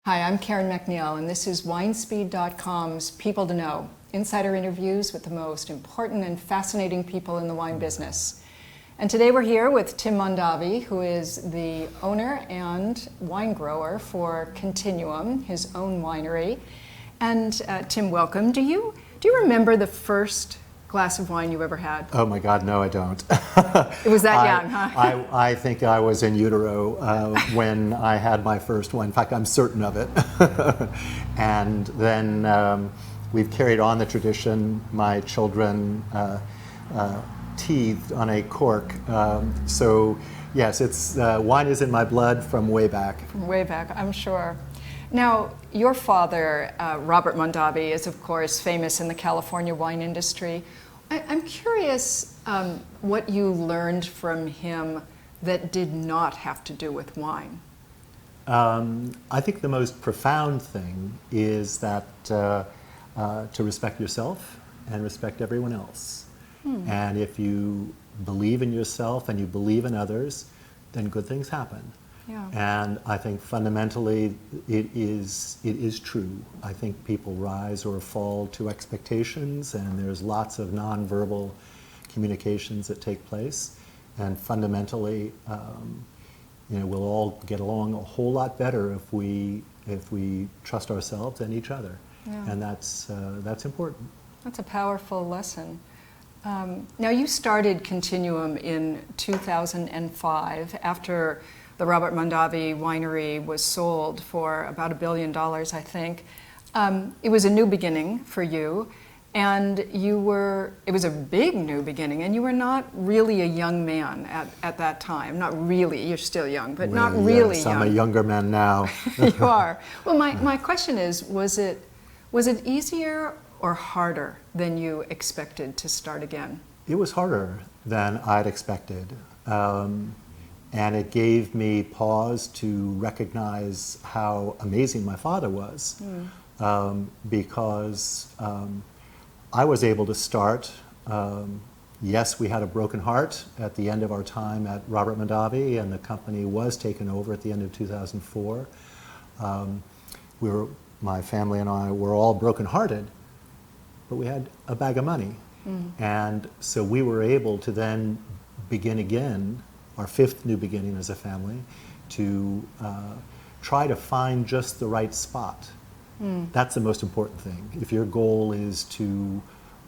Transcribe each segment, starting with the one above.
Hi, I'm Karen MacNeil, and this is WineSpeed.com's People to Know, insider interviews with the most important and fascinating people in the wine business. And today we're here with Tim Mondavi, who is the owner and wine grower for Continuum, his own winery. And Tim, welcome. Do you remember the first glass of wine you ever had? Oh my God, no, I don't. It was that young, huh? I think I was in utero when I had my first one. In fact, I'm certain of it. And then we've carried on the tradition. My children teethed on a cork. So yes, it's wine is in my blood from way back. From way back, I'm sure. Now, your father, Robert Mondavi, is of course famous in the California wine industry. I'm curious what you learned from him that did not have to do with wine. I think the most profound thing is that to respect yourself and respect everyone else. And if you believe in yourself and you believe in others, then good things happen. Yeah. And I think fundamentally it is true. I think people rise or fall to expectations, and there's lots of nonverbal communications that take place. And fundamentally, we'll all get along a whole lot better if we trust ourselves and each other. Yeah. And that's important. That's a powerful lesson. Now, you started Continuum in 2005 after the Robert Mondavi Winery was sold for about $1 billion, I think. It was a new beginning for you, and it was a big new beginning, and you were not really a young man at that time. Not really, you're still young, but not really yes, young. I'm a younger man now. You are. Well, my question is, was it easier or harder than you expected to start again? It was harder than I'd expected. And it gave me pause to recognize how amazing my father was, because I was able to start. Yes, we had a broken heart at the end of our time at Robert Mondavi, and the company was taken over at the end of 2004. My family and I were all brokenhearted, but we had a bag of money. And so we were able to then begin again, our fifth new beginning as a family, to try to find just the right spot. That's the most important thing. If your goal is to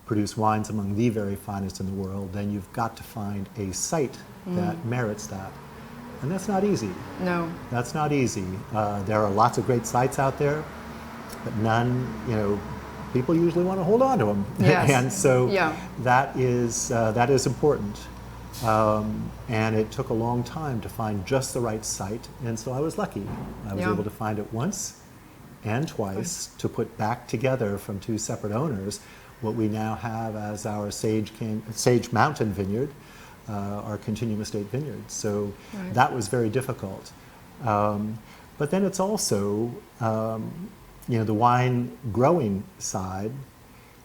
produce wines among the very finest in the world, then you've got to find a site that merits that. And that's not easy. No. That's not easy. There are lots of great sites out there, but none, people usually want to hold on to them. Yes. And so Yeah. that is important. And it took a long time to find just the right site, and so I was lucky. I was able to find it once and twice to put back together from two separate owners what we now have as our Sage Mountain Vineyard, our Continuum Estate vineyard. So that was very difficult. But then it's also, the wine growing side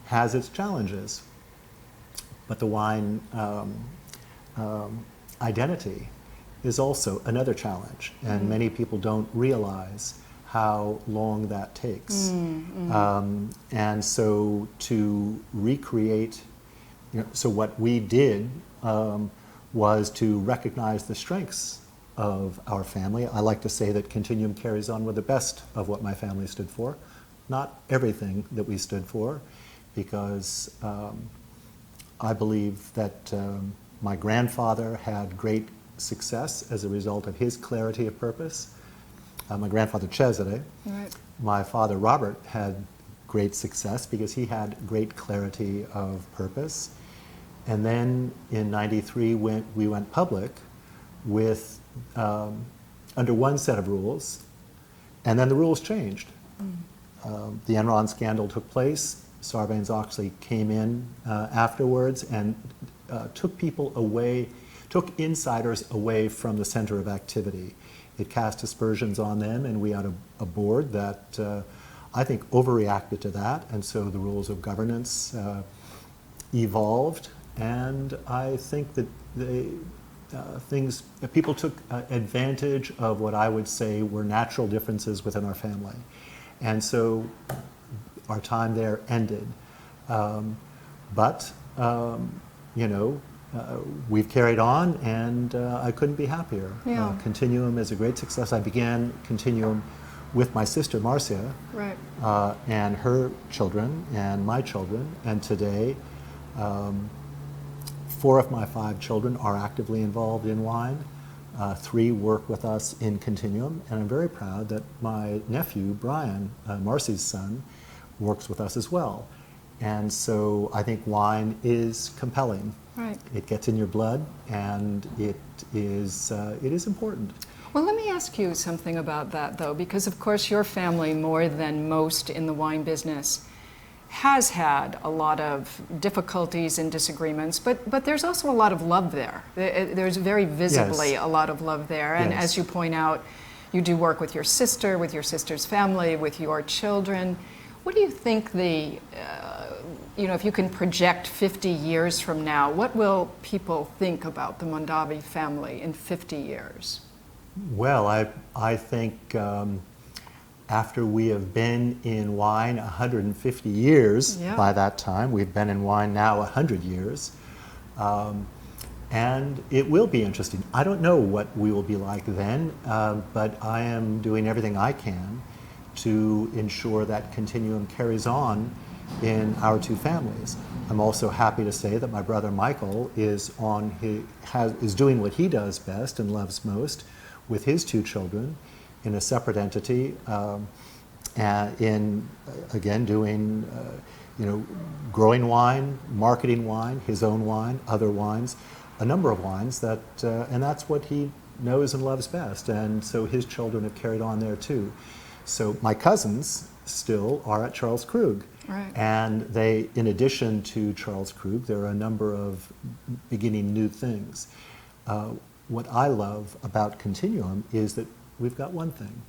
has its challenges, but the wine identity is also another challenge, and many people don't realize how long that takes. And so to recreate, so what we did was to recognize the strengths of our family. I like to say that Continuum carries on with the best of what my family stood for, not everything that we stood for, because I believe that my grandfather had great success as a result of his clarity of purpose. My grandfather Cesare. Right. My father Robert had great success because he had great clarity of purpose. And then in '93 we went public with under one set of rules, and then the rules changed. The Enron scandal took place. Sarbanes-Oxley came in afterwards and took insiders away from the center of activity. It cast aspersions on them, and we had a board that I think overreacted to that, and so the rules of governance evolved, and I think that things, people took advantage of what I would say were natural differences within our family. And so our time there ended. But we've carried on, and I couldn't be happier. Yeah. Continuum is a great success. I began Continuum with my sister Marcia, Right. and her children and my children, and today 4 of my 5 children are actively involved in wine. 3 work with us in Continuum, and I'm very proud that my nephew, Brian, Marcy's son, works with us as well. And so I think wine is compelling. Right. It gets in your blood, and it is important. Well, let me ask you something about that, though, because of course your family, more than most in the wine business, has had a lot of difficulties and disagreements, but there's also a lot of love there. There's very visibly Yes. a lot of love there. And Yes. as you point out, you do work with your sister's family, with your children. What do you think if you can project 50 years from now, what will people think about the Mondavi family in 50 years? Well, I think after we have been in wine 150 years, Yeah. by that time, we've been in wine now 100 years, and it will be interesting. I don't know what we will be like then, but I am doing everything I can to ensure that Continuum carries on in our 2 families. I'm also happy to say that my brother Michael is doing what he does best and loves most with his 2 children in a separate entity, and again doing growing wine, marketing wine, his own wine, other wines, a number of wines and that's what he knows and loves best. And so his children have carried on there too. So my cousins still are at Charles Krug. Right. And they, in addition to Charles Krug, there are a number of beginning new things. What I love about Continuum is that we've got one thing.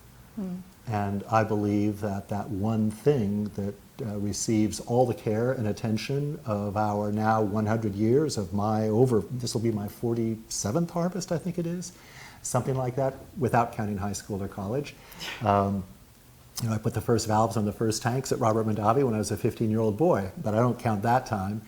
And I believe that one thing that receives all the care and attention of our now 100 years of this will be my 47th harvest, I think it is, something like that, without counting high school or college. I put the first valves on the first tanks at Robert Mondavi when I was a 15-year-old boy, but I don't count that time.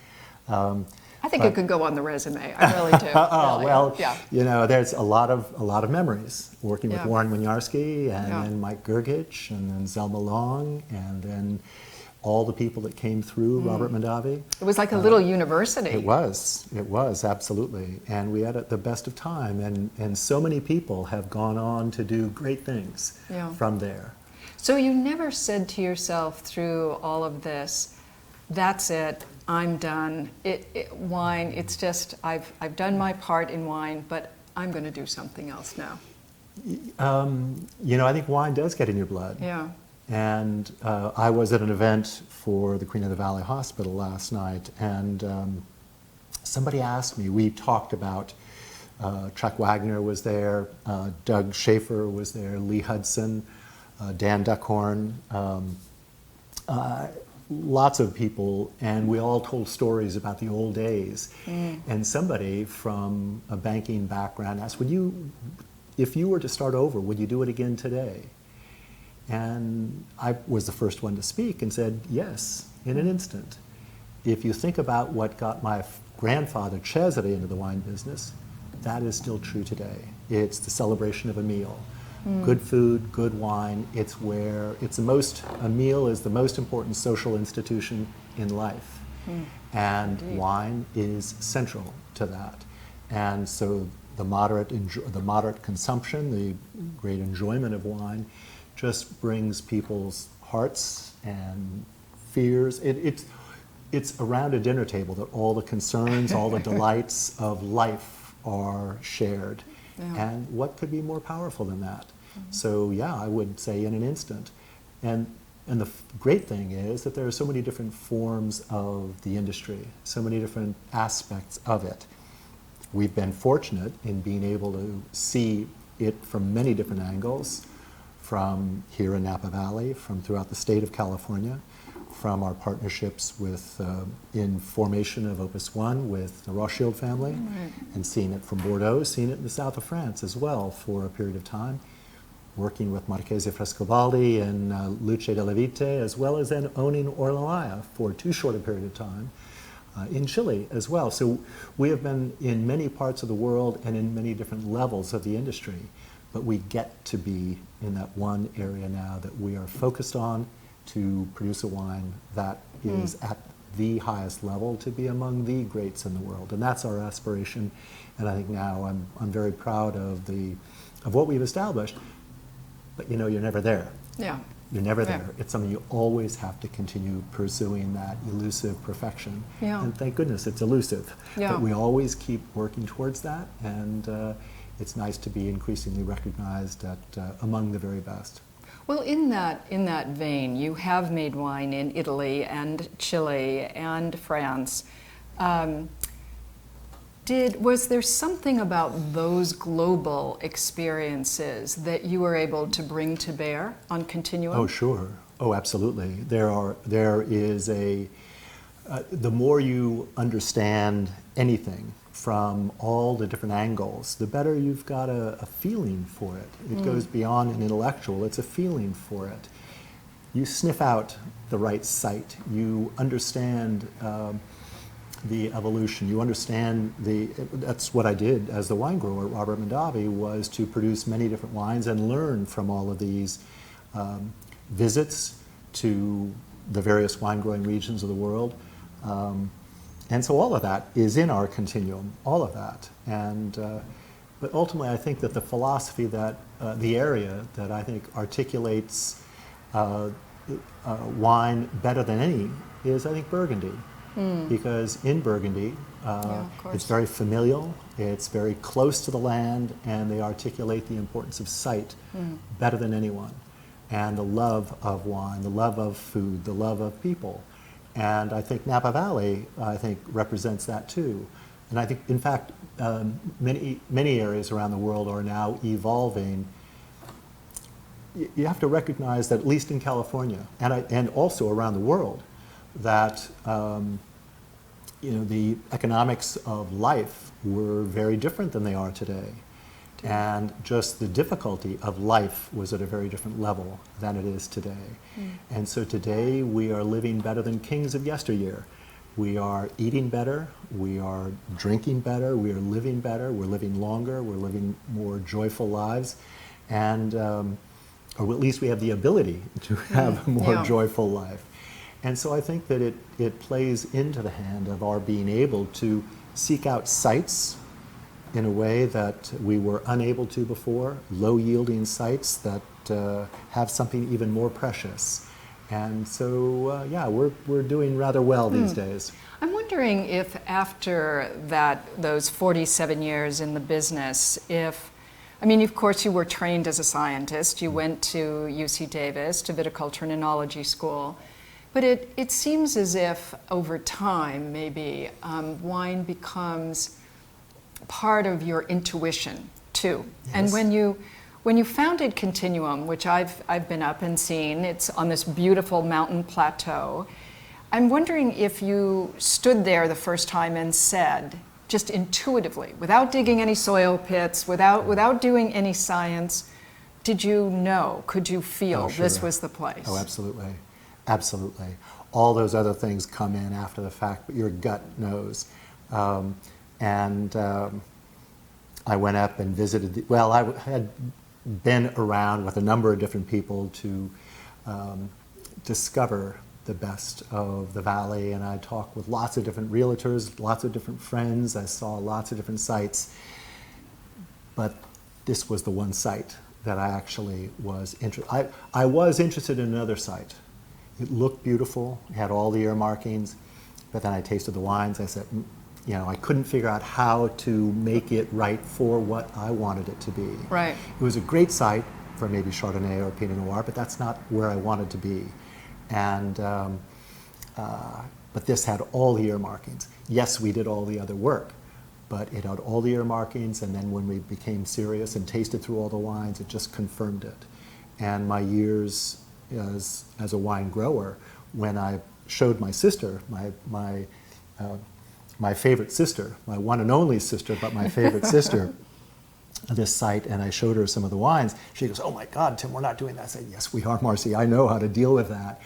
I think it could go on the resume. I really do. Really. Well, yeah. There's a lot of memories working with Yeah. Warren Winiarski and Yeah. then Mike Gergich and then Zelma Long and then all the people that came through Robert Mondavi. It was like a little university. It was absolutely, and we had the best of time, and so many people have gone on to do great things from there. So you never said to yourself through all of this, that's it, I'm done. Wine, it's just, I've done my part in wine, but I'm going to do something else now. I think wine does get in your blood. Yeah. And I was at an event for the Queen of the Valley Hospital last night, and somebody asked me, we talked about, Chuck Wagner was there, Doug Schaefer was there, Lee Hudson, Dan Duckhorn, lots of people, and we all told stories about the old days. And somebody from a banking background asked, if you were to start over, would you do it again today? And I was the first one to speak and said, yes, in an instant. If you think about what got my grandfather Cesare into the wine business, that is still true today. It's the celebration of a meal. Good food, good wine, a meal is the most important social institution in life. And Indeed. Wine is central to that. And so the moderate consumption, the great enjoyment of wine, just brings people's hearts and fears. It's around a dinner table that all the concerns, all the delights of life are shared. Yeah. And what could be more powerful than that? So yeah, I would say in an instant. And the great thing is that there are so many different forms of the industry, so many different aspects of it. We've been fortunate in being able to see it from many different angles, from here in Napa Valley, from throughout the state of California, from our partnerships with in formation of Opus One with the Rothschild family, Right. and seeing it from Bordeaux, seeing it in the south of France as well for a period of time, working with Marchese Frescobaldi and Luce della Vite, as well as then owning Ornellaia for too short a period of time in Chile as well. So we have been in many parts of the world and in many different levels of the industry, but we get to be in that one area now that we are focused on to produce a wine that is at the highest level, to be among the greats in the world. And that's our aspiration. And I think now I'm very proud of what we've established. But you know, you're never there. Yeah. You're never Yeah. there. It's something you always have to continue pursuing, that elusive perfection. Yeah. And thank goodness it's elusive. Yeah. But we always keep working towards that. And it's nice to be increasingly recognized among the very best. Well, in that vein, you have made wine in Italy and Chile and France. Was there something about those global experiences that you were able to bring to bear on Continuum? Oh, sure. Oh, absolutely. There is the more you understand anything from all the different angles, the better you've got a feeling for it. It goes beyond an intellectual, it's a feeling for it. You sniff out the right site, you understand the evolution, you understand that's what I did as the wine grower at Robert Mondavi, was to produce many different wines and learn from all of these visits to the various wine growing regions of the world. And so all of that is in our continuum, all of that. And, but ultimately I think that the philosophy that, the area that I think articulates wine better than any is, I think, Burgundy. Because in Burgundy, it's very familial, it's very close to the land, and they articulate the importance of sight better than anyone. And the love of wine, the love of food, the love of people. And I think Napa Valley, represents that too. And I think, in fact, many areas around the world are now evolving. You have to recognize that, at least in California, and also around the world, that the economics of life were very different than they are today. And just the difficulty of life was at a very different level than it is today. And so today we are living better than kings of yesteryear. We are eating better, we are drinking better, we are living better, we're living longer, we're living more joyful lives, and or at least we have the ability to have a more joyful life. And so I think that it plays into the hand of our being able to seek out sites in a way that we were unable to before, low-yielding sites that have something even more precious. And so, we're doing rather well these days. I'm wondering if after those 47 years in the business, of course you were trained as a scientist, you went to UC Davis, to viticulture and enology school, but it seems as if over time, maybe, wine becomes part of your intuition too. Yes. And when you founded Continuum, which I've been up and seen, it's on this beautiful mountain plateau. I'm wondering if you stood there the first time and said, just intuitively, without digging any soil pits, without doing any science, did you know, could you feel this was the place? Oh, absolutely. Absolutely. All those other things come in after the fact, but your gut knows. I went up and visited, I had been around with a number of different people to discover the best of the valley, and I talked with lots of different realtors, lots of different friends, I saw lots of different sites, but this was the one site that I actually was interested. I was interested in another site. It looked beautiful, it had all the ear markings, but then I tasted the wines, I said, I couldn't figure out how to make it right for what I wanted it to be. Right. It was a great site for maybe Chardonnay or Pinot Noir, but that's not where I wanted to be. And, but this had all the ear markings. Yes, we did all the other work, but it had all the ear markings, and then when we became serious and tasted through all the wines, it just confirmed it. And my years as a wine grower when I showed my sister, my favorite sister, my one and only sister, but my favorite sister, this site, and I showed her some of the wines, she goes, "Oh my God, Tim, we're not doing that." I said, "Yes, we are, Marcy. I know how to deal with that."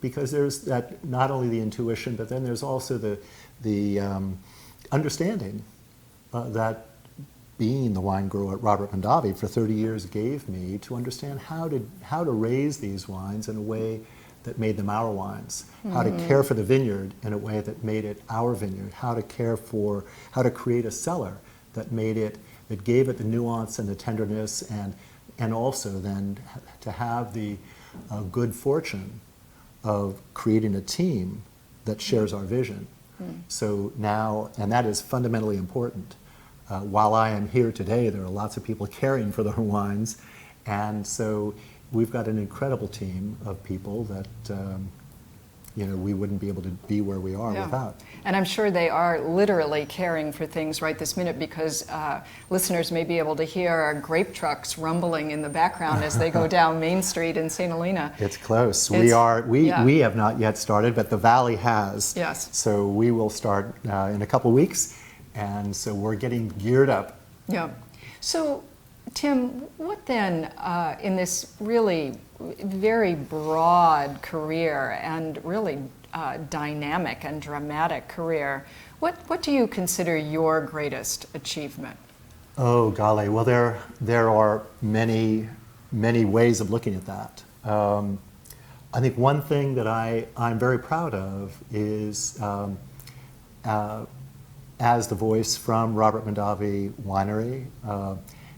Because there's that, not only the intuition, but then there's also the understanding that being the wine grower at Robert Mondavi for 30 years gave me to understand how to raise these wines in a way that made them our wines, how to care for the vineyard in a way that made it our vineyard, how to create a cellar that gave it the nuance and the tenderness, and also then to have the good fortune of creating a team that shares our vision. So now, and that is fundamentally important. While I am here today, there are lots of people caring for their wines, and so we've got an incredible team of people that we wouldn't be able to be where we are without. And I'm sure they are literally caring for things right this minute, because listeners may be able to hear grape trucks rumbling in the background as they go down Main Street in St. Helena. It's close. We have not yet started, but the Valley has. Yes. So we will start in a couple weeks, and so we're getting geared up. Yeah. So, Tim, what then, in this really very broad career and really dynamic and dramatic career, what do you consider your greatest achievement? Oh, golly. Well, there are many ways of looking at that. I think one thing that I'm very proud of is as the voice from Robert Mondavi Winery,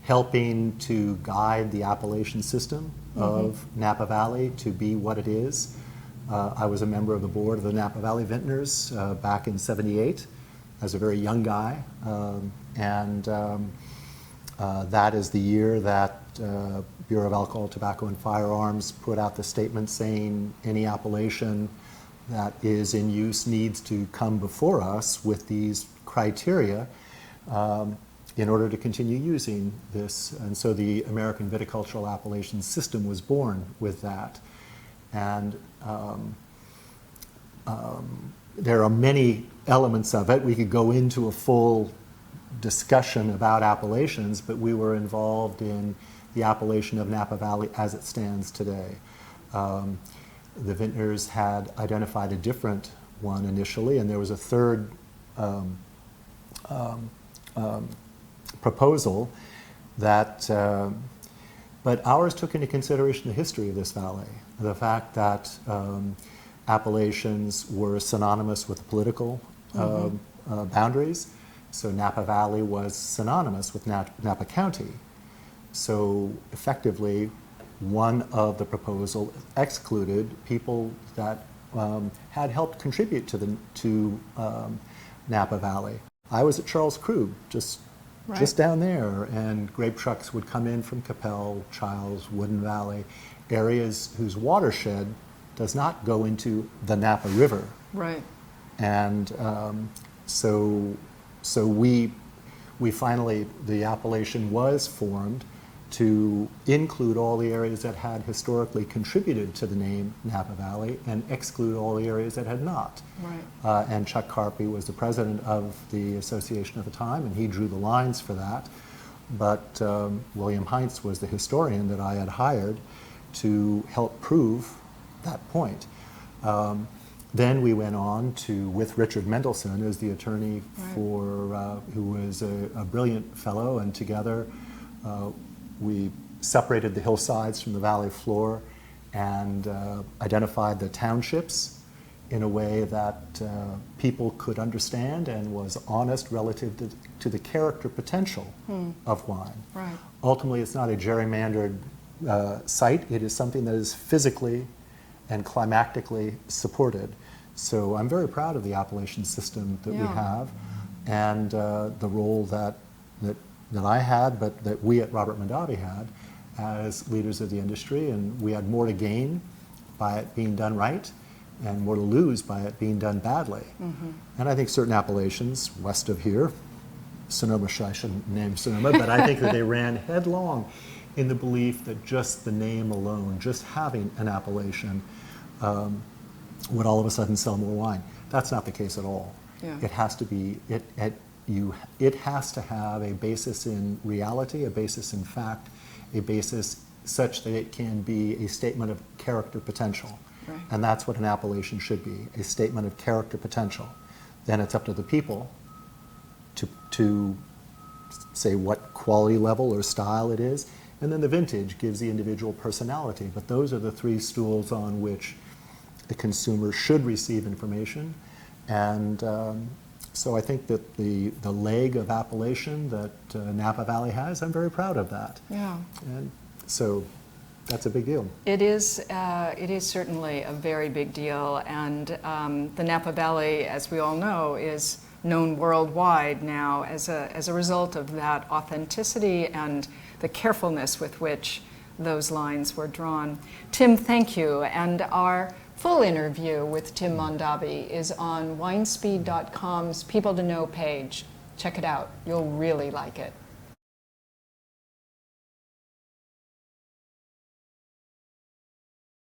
helping to guide the appellation system of Napa Valley to be what it is. I was a member of the board of the Napa Valley Vintners back in '78 as a very young guy, and that is the year that Bureau of Alcohol, Tobacco, and Firearms put out the statement saying any appellation that is in use needs to come before us with these criteria in order to continue using this. And so the American Viticultural Appellation System was born with that. And there are many elements of it. We could go into a full discussion about appellations, but we were involved in the appellation of Napa Valley as it stands today. The vintners had identified a different one initially, and there was a third proposal that, but ours took into consideration the history of this valley, the fact that appellations were synonymous with political boundaries. So Napa Valley was synonymous with Napa County. So effectively, one of the proposal excluded people that had helped contribute to Napa Valley. I was at Charles Krug, just down there, and grape trucks would come in from Capel, Childs, Woodin Valley, areas whose watershed does not go into the Napa River. Right. And so we finally, the appellation was formed to include all the areas that had historically contributed to the name Napa Valley and exclude all the areas that had not. Right. And Chuck Carpy was the president of the association at the time, and he drew the lines for that. But William Heinz was the historian that I had hired to help prove that point. Then we went on to, with Richard Mendelsohn as the attorney for, who was a brilliant fellow, and together we separated the hillsides from the valley floor and identified the townships in a way that people could understand and was honest relative to the character potential of wine. Right. Ultimately, it's not a gerrymandered site. It is something that is physically and climactically supported. So I'm very proud of the appellation system that we have, and the role that I had, but that we at Robert Mondavi had as leaders of the industry, and we had more to gain by it being done right and more to lose by it being done badly. And I think certain appellations west of here, Sonoma, I shouldn't name Sonoma, but I think that they ran headlong in the belief that just the name alone, just having an appellation, would all of a sudden sell more wine. That's not the case at all. Yeah. It has to be, it has to have a basis in reality, a basis in fact, a basis such that it can be a statement of character potential. Right. And that's what an appellation should be, a statement of character potential. Then it's up to the people to say what quality level or style it is, and then the vintage gives the individual personality. But those are the three stools on which the consumer should receive information. And so I think that the leg of appellation that Napa Valley has, I'm very proud of that. Yeah. And so that's a big deal. It is certainly a very big deal, and the Napa Valley, as we all know, is known worldwide now as a result of that authenticity and the carefulness with which those lines were drawn. Tim, thank you. And our full interview with Tim Mondavi is on winespeed.com's People to Know page. Check it out. You'll really like it.